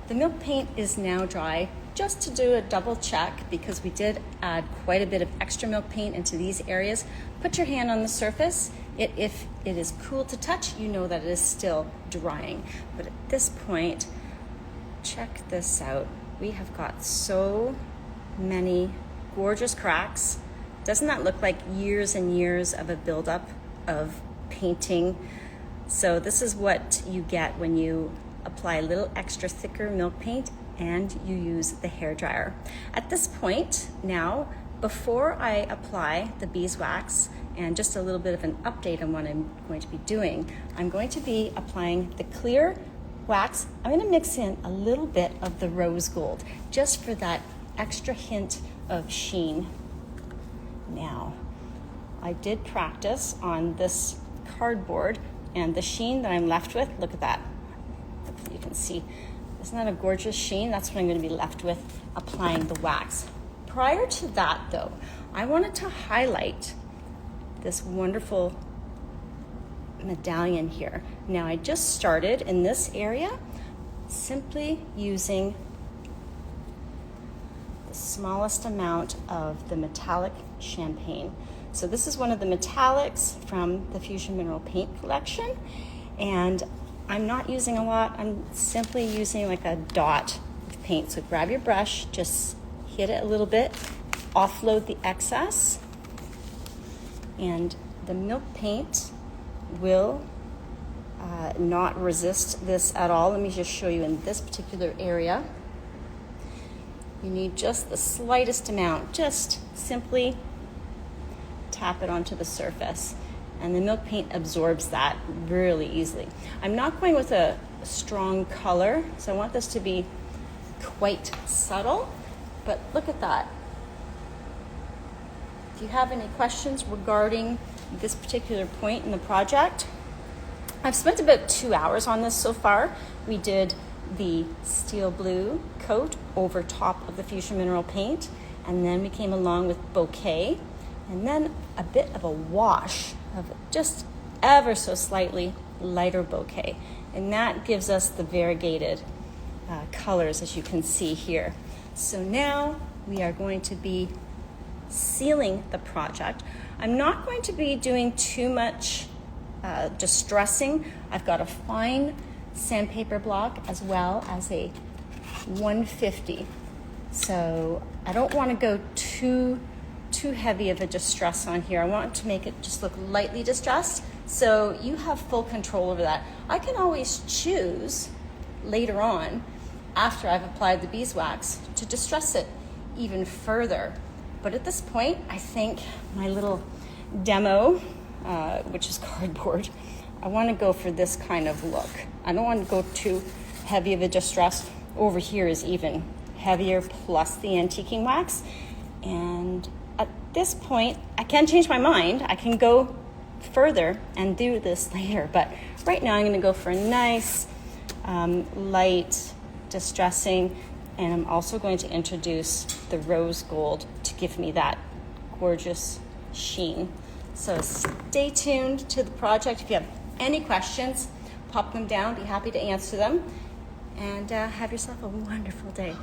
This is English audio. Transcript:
The milk paint is now dry. Just to do a double check, because we did add quite a bit of extra milk paint into these areas, put your hand on the surface. If it is cool to touch, you know that it is still drying. But at this point, check this out. We have got so many gorgeous cracks. Doesn't that look like years and years of a buildup of painting? So this is what you get when you apply a little extra thicker milk paint and you use the hairdryer. At this point now, before I apply the beeswax, and just a little bit of an update on what I'm going to be doing, I'm going to be applying the clear wax. I'm going to mix in a little bit of the rose gold, just for that extra hint of sheen. Now, I did practice on this cardboard, and the sheen that I'm left with, look at that. Hopefully you can see. Isn't that a gorgeous sheen? That's what I'm going to be left with applying the wax. Prior to that though, I wanted to highlight this wonderful medallion here. Now I just started in this area simply using the smallest amount of the metallic champagne. So this is one of the metallics from the Fusion Mineral Paint collection, and I'm not using a lot. I'm simply using like a dot of paint. So grab your brush, just hit it a little bit, offload the excess, and the milk paint will not resist this at all. Let me just show you in this particular area. You need just the slightest amount, just simply tap it onto the surface, and the milk paint absorbs that really easily. I'm not going with a strong color, so I want this to be quite subtle, but look at that. If you have any questions regarding this particular point in the project, I've spent about 2 hours on this so far. We did the steel blue coat over top of the Fusion Mineral Paint, and then we came along with bouquet, and then a bit of a wash of just ever so slightly lighter bouquet. And that gives us the variegated colors, as you can see here. So now we are going to be sealing the project. I'm not going to be doing too much distressing. I've got a fine sandpaper block as well as a 150. So I don't want to go too heavy of a distress on here. I want to make it just look lightly distressed, so you have full control over that. I can always choose later on, after I've applied the beeswax, to distress it even further. But at this point, I think my little demo, which is cardboard, I want to go for this kind of look. I don't want to go too heavy of a distress. Over here is even heavier, plus the antiquing wax. And at this point, I can change my mind. I can go further and do this later, but right now I'm going to go for a nice light distressing, and I'm also going to introduce the rose gold to give me that gorgeous sheen. So stay tuned to the project. If you have any questions, pop them down. Be happy to answer them, and have yourself a wonderful day.